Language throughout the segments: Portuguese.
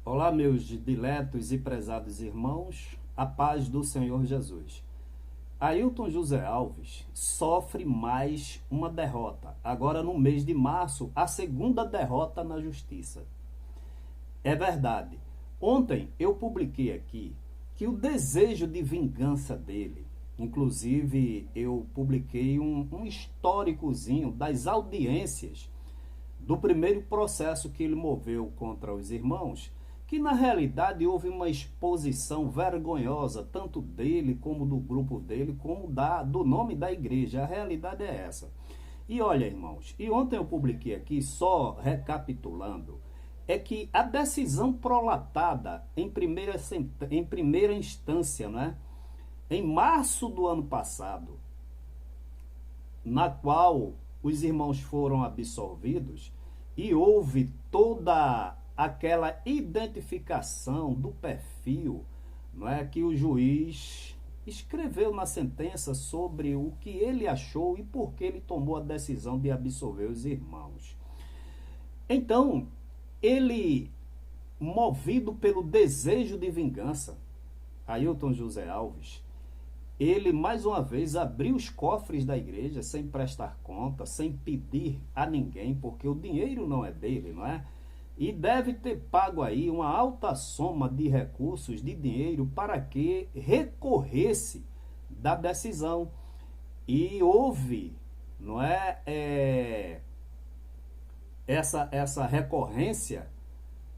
Olá, meus diletos e prezados irmãos, a paz do Senhor Jesus. Ailton José Alves sofre mais uma derrota. Agora, no mês de março, a segunda derrota na justiça. É verdade. Ontem eu publiquei aqui que o desejo de vingança dele, inclusive eu publiquei um históricozinho das audiências do primeiro processo que ele moveu contra os irmãos, que na realidade houve uma exposição vergonhosa, tanto dele como do grupo dele, como do nome da igreja. A realidade é essa. E olha, irmãos, e ontem eu publiquei aqui, só recapitulando, é que a decisão prolatada em primeira instância, né, em março do ano passado, na qual os irmãos foram absolvidos, e houve toda aquela identificação do perfil, não é, que o juiz escreveu na sentença sobre o que ele achou e por que ele tomou a decisão de absolver os irmãos. Então, ele, movido pelo desejo de vingança, Ailton José Alves, ele mais uma vez abriu os cofres da igreja sem prestar conta, sem pedir a ninguém, porque o dinheiro não é dele, não é? E deve ter pago aí uma alta soma de recursos, de dinheiro, para que recorresse da decisão. E houve, não é, essa recorrência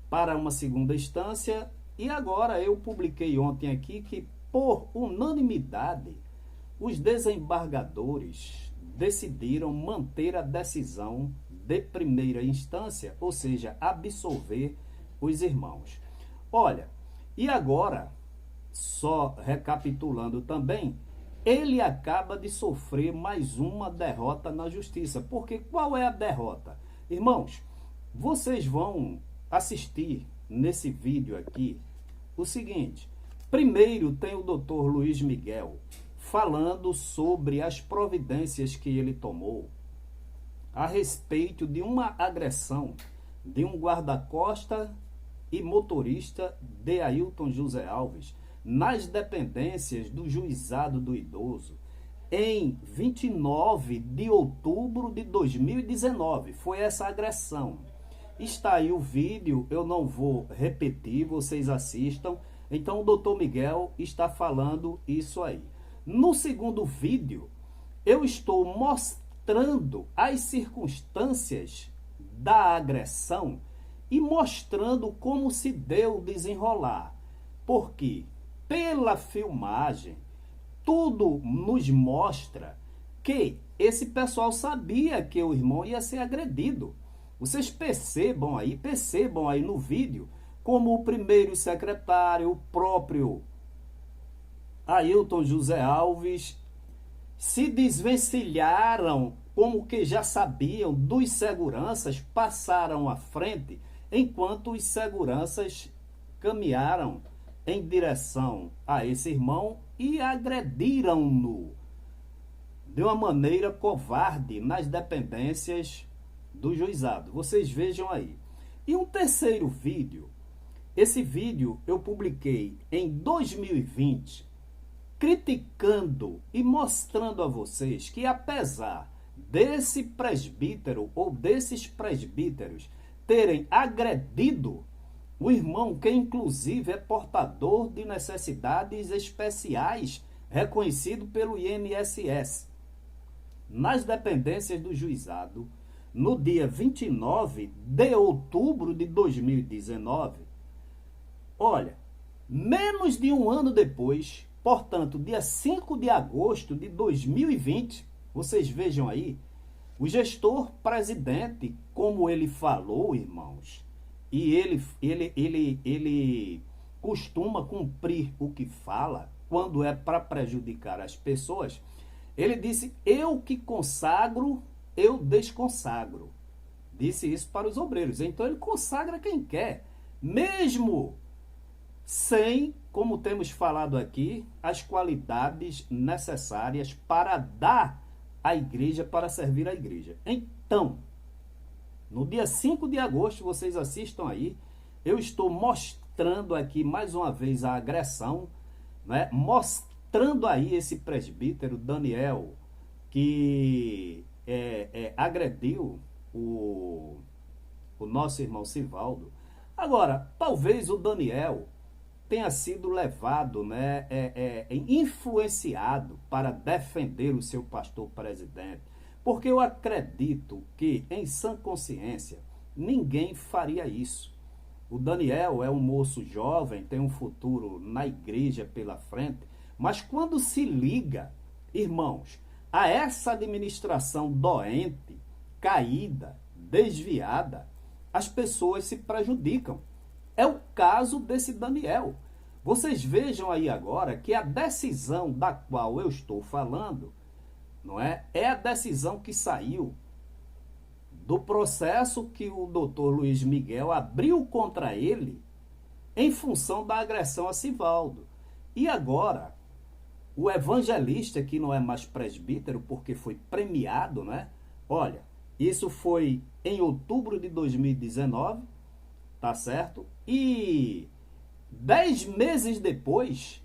para uma segunda instância. E agora eu publiquei ontem aqui que, por unanimidade, os desembargadores decidiram manter a decisão de primeira instância, ou seja, absolver os irmãos. Olha, e agora, só recapitulando também, ele acaba de sofrer mais uma derrota na justiça. Porque qual é a derrota? Irmãos, vocês vão assistir nesse vídeo aqui o seguinte. Primeiro tem o Dr. Luiz Miguel falando sobre as providências que ele tomou a respeito de uma agressão de um guarda-costa e motorista de Ailton José Alves nas dependências do Juizado do Idoso em 29 de outubro de 2019. Foi essa agressão. Está aí o vídeo, eu não vou repetir, vocês assistam. Então o doutor Miguel está falando isso aí. No segundo vídeo, eu estou mostrando as circunstâncias da agressão e mostrando como se deu o desenrolar. Porque, pela filmagem, tudo nos mostra que esse pessoal sabia que o irmão ia ser agredido. Vocês percebam aí no vídeo, como o primeiro secretário, o próprio Ailton José Alves, se desvencilharam, como que já sabiam, dos seguranças, passaram à frente, enquanto os seguranças caminharam em direção a esse irmão e agrediram-no de uma maneira covarde nas dependências do juizado. Vocês vejam aí. E um terceiro vídeo, esse vídeo eu publiquei em 2020, criticando e mostrando a vocês que, apesar desse presbítero ou desses presbíteros terem agredido o irmão, que inclusive é portador de necessidades especiais, reconhecido pelo INSS, nas dependências do juizado, no dia 29 de outubro de 2019, olha, menos de um ano depois, portanto, dia 5 de agosto de 2020, vocês vejam aí, o gestor presidente, como ele falou, irmãos, e ele costuma cumprir o que fala, quando é para prejudicar as pessoas, ele disse, eu que consagro, eu desconsagro. Disse isso para os obreiros. Então ele consagra quem quer, mesmo sem, como temos falado aqui, as qualidades necessárias para dar à igreja, para servir a igreja. Então, no dia 5 de agosto, vocês assistam aí, eu estou mostrando aqui mais uma vez a agressão, né? Mostrando aí esse presbítero Daniel, que agrediu o nosso irmão Sivaldo. Agora, talvez o Daniel tenha sido levado, né, influenciado para defender o seu pastor presidente, porque eu acredito que, em sã consciência, ninguém faria isso. O Daniel é um moço jovem, tem um futuro na igreja pela frente, mas quando se liga, irmãos, a essa administração doente, caída, desviada, as pessoas se prejudicam. É o caso desse Daniel. Vocês vejam aí agora que a decisão da qual eu estou falando, não é? É a decisão que saiu do processo que o doutor Luiz Miguel abriu contra ele em função da agressão a Sivaldo. E agora, o evangelista, que não é mais presbítero porque foi premiado, né? Olha, isso foi em outubro de 2019, tá certo? E 10 meses depois,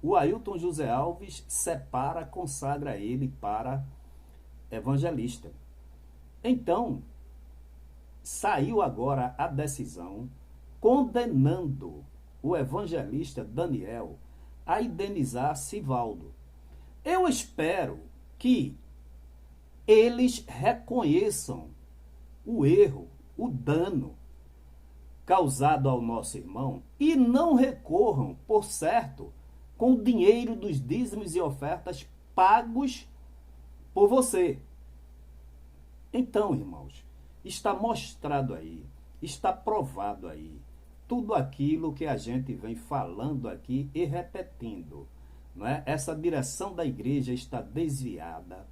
o Ailton José Alves separa, consagra ele para evangelista. Então, saiu agora a decisão condenando o evangelista Daniel a indenizar Sivaldo. Eu espero que eles reconheçam o erro, o dano causado ao nosso irmão e não recorram, por certo, com o dinheiro dos dízimos e ofertas pagos por você. Então, irmãos, está mostrado aí, está provado aí, tudo aquilo que a gente vem falando aqui e repetindo, não é? Essa direção da igreja está desviada,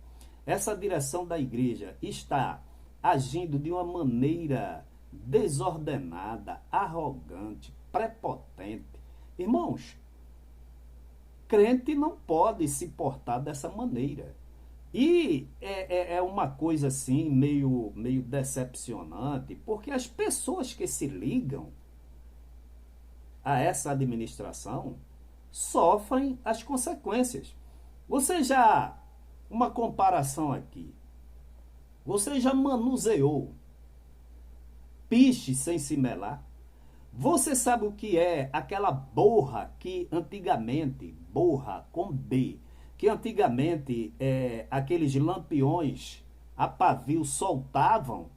essa direção da igreja está agindo de uma maneira desordenada, arrogante, prepotente. Irmãos, crente não pode se portar dessa maneira. E é uma coisa assim meio decepcionante, porque as pessoas que se ligam a essa administração sofrem as consequências. Você já, uma comparação aqui, você já manuseou piche sem se melar? Você sabe o que é aquela borra que antigamente, borra com B, que antigamente aqueles lampiões a pavio soltavam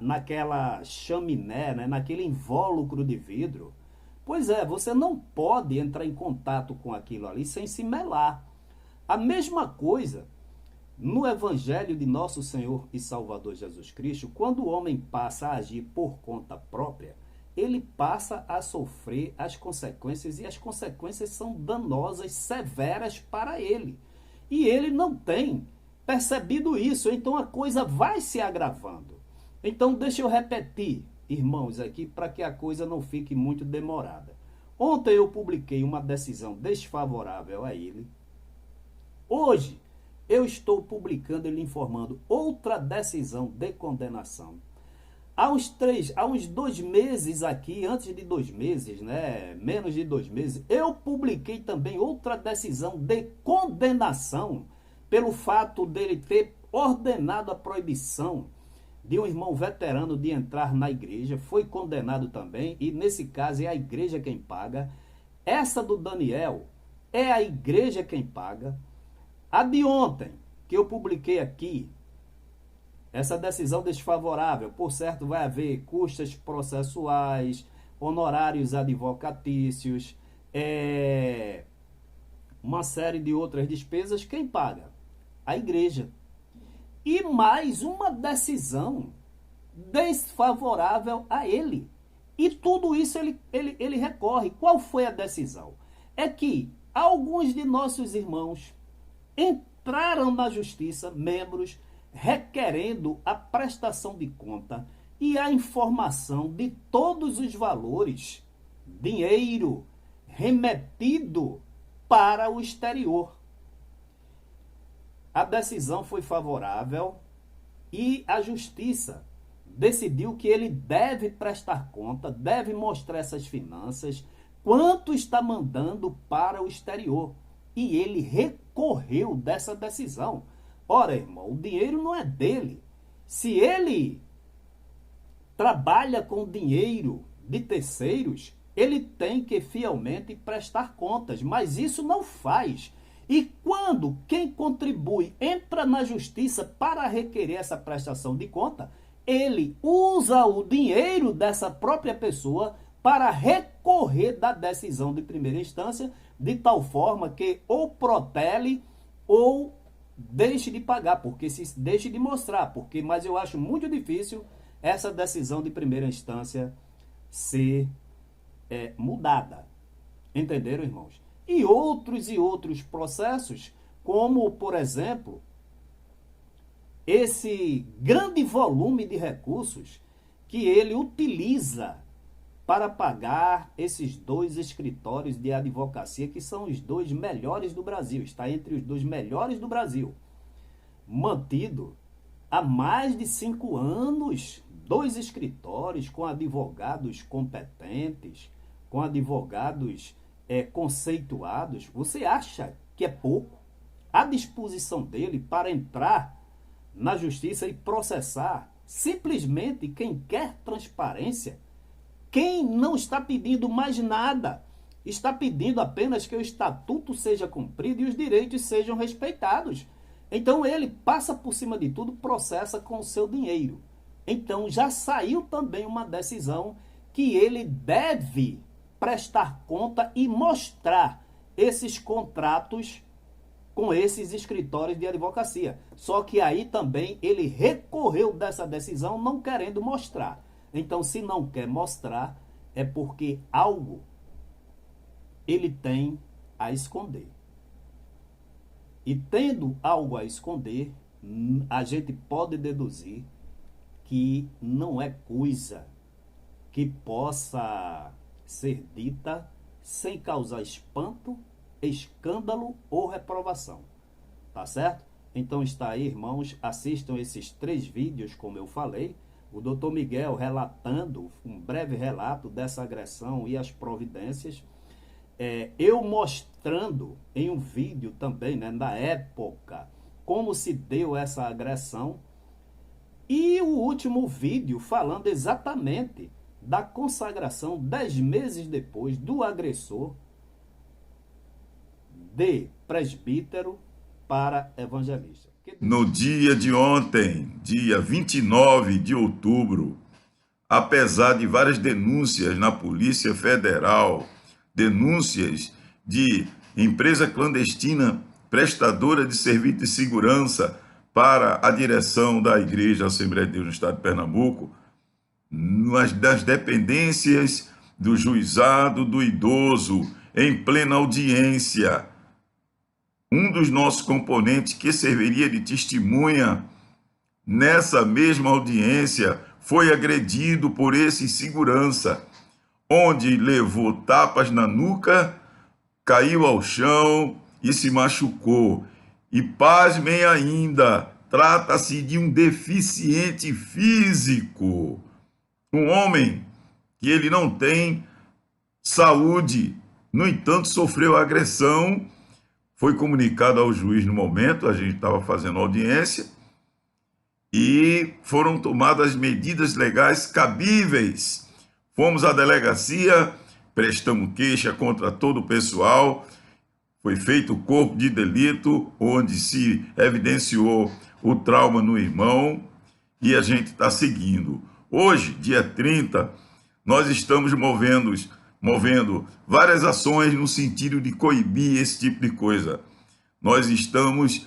naquela chaminé, né, naquele invólucro de vidro? Pois é, você não pode entrar em contato com aquilo ali sem se melar. A mesma coisa no Evangelho de Nosso Senhor e Salvador Jesus Cristo, quando o homem passa a agir por conta própria, ele passa a sofrer as consequências, e as consequências são danosas, severas para ele. E ele não tem percebido isso, então a coisa vai se agravando. Então deixa eu repetir, irmãos, aqui, para que a coisa não fique muito demorada. Ontem eu publiquei uma decisão desfavorável a ele. Hoje eu estou publicando e lhe informando outra decisão de condenação. Há uns 2 meses aqui, antes de 2 meses, né, menos de 2 meses, eu publiquei também outra decisão de condenação pelo fato dele ter ordenado a proibição de um irmão veterano de entrar na igreja. Foi condenado também, e nesse caso é a igreja quem paga. Essa do Daniel é a igreja quem paga. A de ontem, que eu publiquei aqui, essa decisão desfavorável, por certo, vai haver custas processuais, honorários advocatícios, uma série de outras despesas. Quem paga? A igreja. E mais uma decisão desfavorável a ele. E tudo isso ele recorre. Qual foi a decisão? É que alguns de nossos irmãos entraram na justiça, membros, requerendo a prestação de conta e a informação de todos os valores, dinheiro remetido para o exterior. A decisão foi favorável e a justiça decidiu que ele deve prestar conta, deve mostrar essas finanças, quanto está mandando para o exterior. E ele recorreu dessa decisão. Ora, irmão, o dinheiro não é dele. Se ele trabalha com dinheiro de terceiros, ele tem que fielmente prestar contas, mas isso não faz. E quando quem contribui entra na justiça para requerer essa prestação de conta, ele usa o dinheiro dessa própria pessoa para recorrer da decisão de primeira instância, de tal forma que ou protele ou deixe de pagar, porque se deixe de mostrar, mas eu acho muito difícil essa decisão de primeira instância ser mudada. Entenderam, irmãos? E outros processos, como, por exemplo, esse grande volume de recursos que ele utiliza para pagar esses 2 escritórios de advocacia, que são os 2 melhores do Brasil, está entre os 2 melhores do Brasil, mantido há mais de 5 anos, 2 escritórios com advogados competentes, com advogados conceituados. Você acha que é pouco a disposição dele para entrar na justiça e processar simplesmente quem quer transparência? Quem não está pedindo mais nada, está pedindo apenas que o estatuto seja cumprido e os direitos sejam respeitados. Então ele passa por cima de tudo, processa com o seu dinheiro. Então já saiu também uma decisão que ele deve prestar conta e mostrar esses contratos com esses escritórios de advocacia. Só que aí também ele recorreu dessa decisão não querendo mostrar. Então, se não quer mostrar, é porque algo ele tem a esconder. E tendo algo a esconder, a gente pode deduzir que não é coisa que possa ser dita sem causar espanto, escândalo ou reprovação. Tá certo? Então está aí, irmãos, assistam esses 3 vídeos, como eu falei. O doutor Miguel relatando um breve relato dessa agressão e as providências. Eu mostrando em um vídeo também, na época, como se deu essa agressão. E o último vídeo falando exatamente da consagração 10 meses depois do agressor de presbítero para evangelista. No dia de ontem, dia 29 de outubro, apesar de várias denúncias na Polícia Federal, denúncias de empresa clandestina prestadora de serviço de segurança para a direção da Igreja Assembleia de Deus no estado de Pernambuco, das dependências do juizado do idoso, em plena audiência, um dos nossos componentes que serviria de testemunha nessa mesma audiência foi agredido por esse segurança, onde levou tapas na nuca, caiu ao chão e se machucou. E pasmem ainda, trata-se de um deficiente físico, um homem que ele não tem saúde, no entanto sofreu agressão. Foi comunicado ao juiz no momento, a gente estava fazendo audiência, e foram tomadas medidas legais cabíveis. Fomos à delegacia, prestamos queixa contra todo o pessoal, foi feito o corpo de delito, onde se evidenciou o trauma no irmão, e a gente está seguindo. Hoje, dia 30, nós estamos movendo várias ações no sentido de coibir esse tipo de coisa. Nós estamos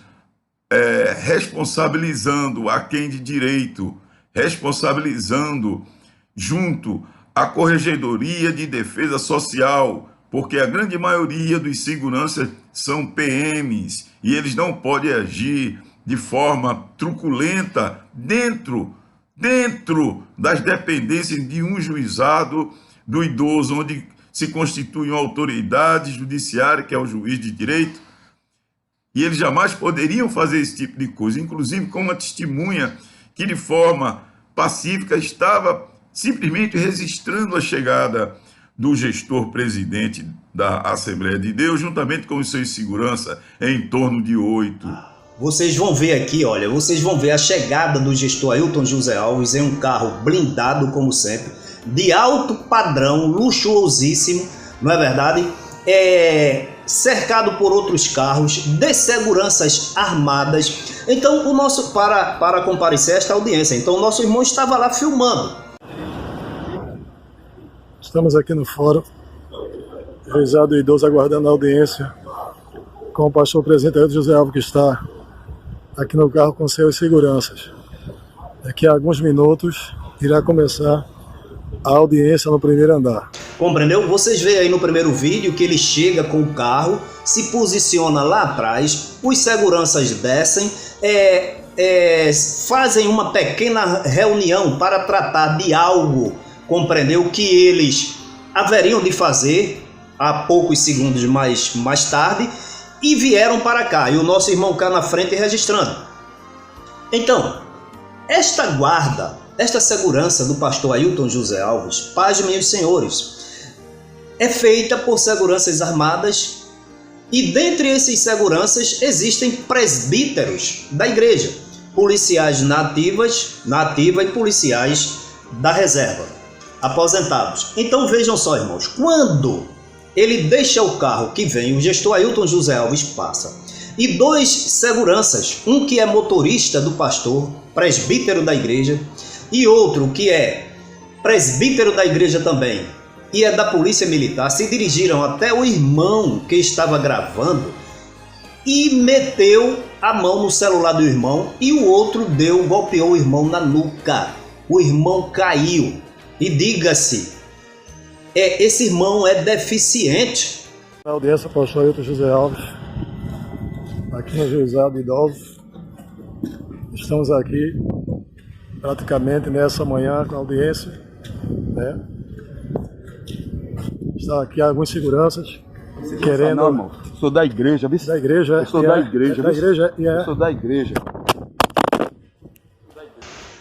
responsabilizando a quem de direito, responsabilizando junto à Corregedoria de Defesa Social, porque a grande maioria dos seguranças são PMs e eles não podem agir de forma truculenta dentro das dependências de um juizado do idoso, onde se constitui uma autoridade judiciária, que é o juiz de direito, e eles jamais poderiam fazer esse tipo de coisa, inclusive com uma testemunha que de forma pacífica, estava simplesmente registrando a chegada do gestor presidente da Assembleia de Deus, juntamente com os seus segurança, em torno de 8. Vocês vão ver aqui, olha, vocês vão ver a chegada do gestor Ailton José Alves em um carro blindado, como sempre, de alto padrão, luxuosíssimo, não é verdade? Cercado por outros carros, de seguranças armadas. Então, o nosso, para comparecer a esta audiência, então o nosso irmão estava lá filmando. Estamos aqui no fórum, juizado idoso, aguardando a audiência com o pastor presidente Ailton José Alves, que está aqui no carro com seus seguranças. Daqui a alguns minutos irá começar a audiência no primeiro andar. Compreendeu? Vocês veem aí no primeiro vídeo que ele chega com o carro, se posiciona lá atrás, os seguranças descem, fazem uma pequena reunião para tratar de algo, compreendeu? Que eles haveriam de fazer há poucos segundos mais tarde, e vieram para cá, e o nosso irmão cá na frente registrando. Então, esta guarda, esta segurança do pastor Ailton José Alves, pasmem os senhores, é feita por seguranças armadas, e dentre esses seguranças existem presbíteros da igreja, policiais na ativa e policiais da reserva, aposentados. Então vejam só, irmãos, quando ele deixa o carro que vem, o gestor Ailton José Alves passa, e dois seguranças, um que é motorista do pastor, presbítero da igreja, e outro que é presbítero da igreja também, e é da polícia militar, se dirigiram até o irmão que estava gravando e meteu a mão no celular do irmão, e o outro golpeou o irmão na nuca. O irmão caiu. E diga-se, esse irmão é deficiente. Na audiência, pastor Ailton José Alves, aqui no juizado de idosos. Estamos aqui praticamente nessa manhã com a audiência, né? Está aqui alguns seguranças querendo... Não, irmão. Sou da igreja, viu? Da igreja, eu sou da igreja, da igreja, eu sou da igreja.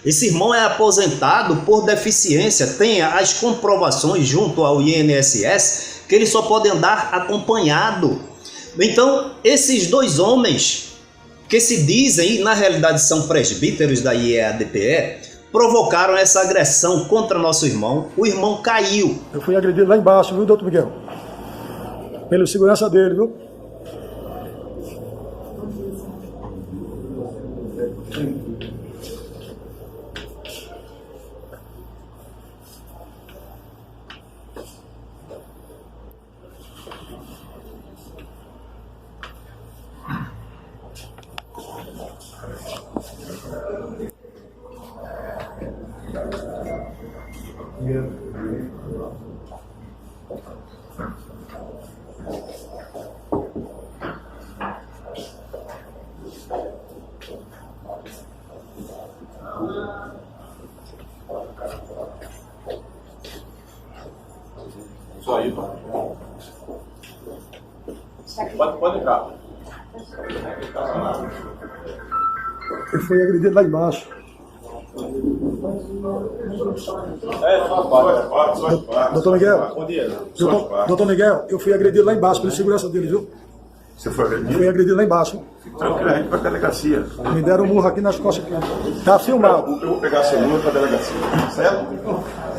Esse irmão é aposentado por deficiência, tem as comprovações junto ao INSS que ele só pode andar acompanhado. Então, esses dois homens que se dizem, e na realidade são presbíteros da IEADPE, provocaram essa agressão contra nosso irmão. O irmão caiu. Eu fui agredido lá embaixo, viu, doutor Miguel? Pelo segurança dele, viu? Só aí, pô. Pode entrar. Eu fui agredido lá embaixo. Doutor Miguel, doutor Miguel, eu fui agredido lá embaixo pela segurança dele, viu? Você foi agredido? Fui agredido lá embaixo. Tranquilo, a gente vai pra delegacia. Me deram um murro aqui nas costas. Tá filmado. Eu vou pegar seu número pra delegacia. Certo?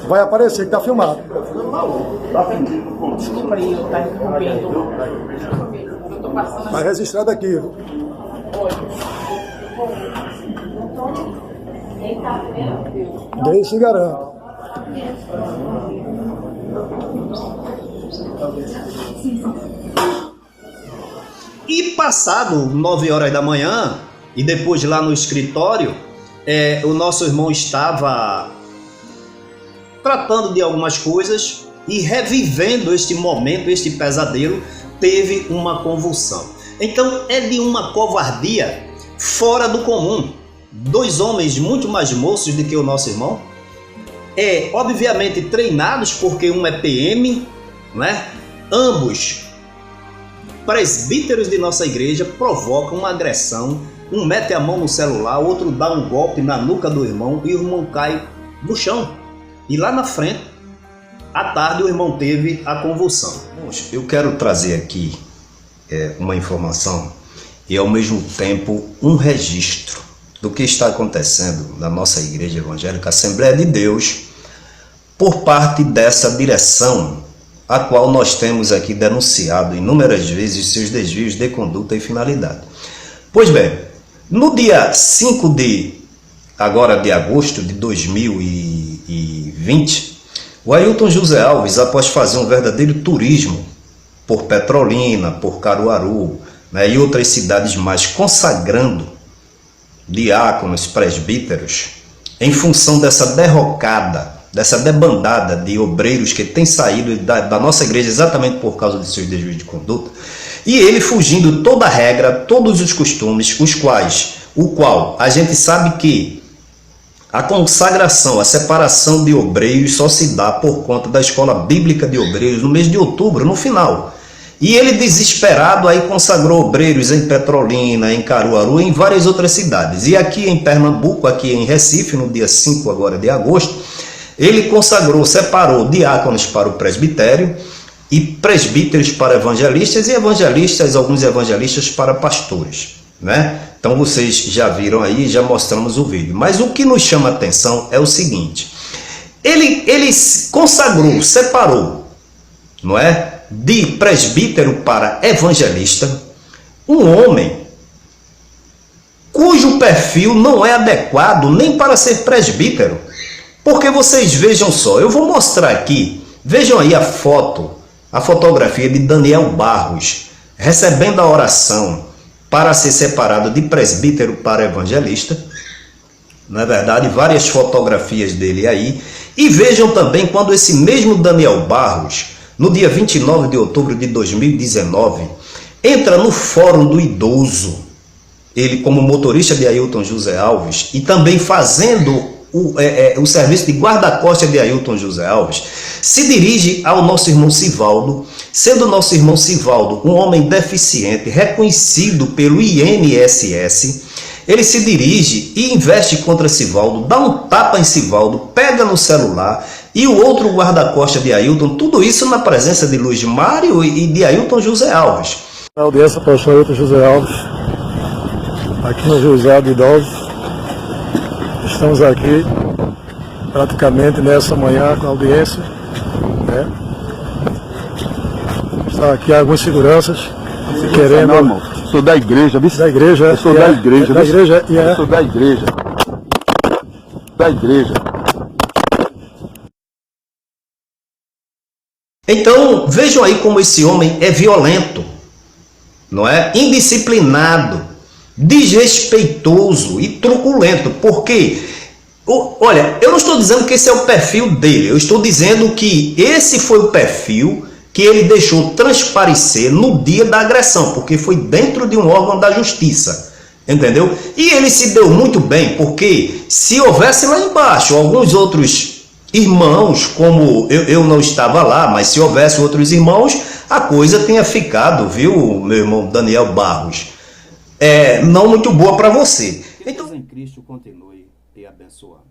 Vai aparecer que tá filmado. Desculpa aí, eu tá interrompendo. Eu tô passando Vai registrado aqui, viu? Deus se garante. E passado 9 horas da manhã, e depois lá no escritório, o nosso irmão estava tratando de algumas coisas e revivendo este momento, este pesadelo, teve uma convulsão. Então é de uma covardia fora do comum. Dois homens muito mais moços do que o nosso irmão, obviamente treinados, porque um é PM, né? Ambos presbíteros de nossa igreja, provocam uma agressão um mete a mão no celular, outro dá um golpe na nuca do irmão e o irmão cai no chão. E lá na frente, à tarde, o irmão teve a convulsão. Eu quero trazer aqui uma informação e ao mesmo tempo um registro do que está acontecendo na nossa Igreja Evangélica Assembleia de Deus por parte dessa direção a qual nós temos aqui denunciado inúmeras vezes seus desvios de conduta e finalidade. Pois bem, no dia 5 de agosto de 2020, o Ailton José Alves, após fazer um verdadeiro turismo por Petrolina, por Caruaru, né, e outras cidades mais, consagrando diáconos, presbíteros, em função dessa derrocada, dessa debandada de obreiros que tem saído da nossa igreja exatamente por causa de seus desvios de conduta, e ele fugindo toda a regra, todos os costumes, o qual a gente sabe que a consagração, a separação de obreiros só se dá por conta da escola bíblica de obreiros no mês de outubro, no final. E ele, desesperado, aí consagrou obreiros em Petrolina, em Caruaru, em várias outras cidades. E aqui em Pernambuco, aqui em Recife, no dia 5 agora de agosto, ele consagrou, separou diáconos para o presbitério e presbíteros para evangelistas e evangelistas, alguns evangelistas para pastores, né? Então vocês já viram aí, já mostramos o vídeo. Mas o que nos chama a atenção é o seguinte: ele consagrou, separou, não é, de presbítero para evangelista, um homem cujo perfil não é adequado nem para ser presbítero. Porque vocês vejam só, eu vou mostrar aqui, vejam aí a fotografia de Daniel Barros, recebendo a oração para ser separado de presbítero para evangelista. Não é verdade? Várias fotografias dele aí. E vejam também quando esse mesmo Daniel Barros, no dia 29 de outubro de 2019, entra no Fórum do Idoso, ele como motorista de Ailton José Alves, e também fazendo o serviço de guarda-costas de Ailton José Alves, se dirige ao nosso irmão Sivaldo, sendo o nosso irmão Sivaldo um homem deficiente, reconhecido pelo INSS, ele se dirige e investe contra Sivaldo, dá um tapa em Sivaldo, pega no celular, e o outro guarda-costas de Ailton, tudo isso na presença de Luiz Mário e de Ailton José Alves. A audiência para o pastor Ailton José Alves, aqui no Juizado de Idosos. Estamos aqui praticamente nessa manhã com a audiência, né? Está aqui algumas seguranças querendo... Não, irmão. Sou da igreja, viu? Da igreja, eu sou da igreja, da igreja, eu sou da igreja. Da igreja. Então, vejam aí como esse homem é violento, não é? Indisciplinado, desrespeitoso e truculento, porque, olha, eu não estou dizendo que esse é o perfil dele, eu estou dizendo que esse foi o perfil que ele deixou transparecer no dia da agressão, porque foi dentro de um órgão da justiça, entendeu? E ele se deu muito bem, porque se houvesse lá embaixo alguns outros irmãos, como eu não estava lá, mas se houvesse outros irmãos, a coisa tinha ficado, viu, meu irmão Daniel Barros, não muito boa para você. Que Deus em Cristo continue te abençoando.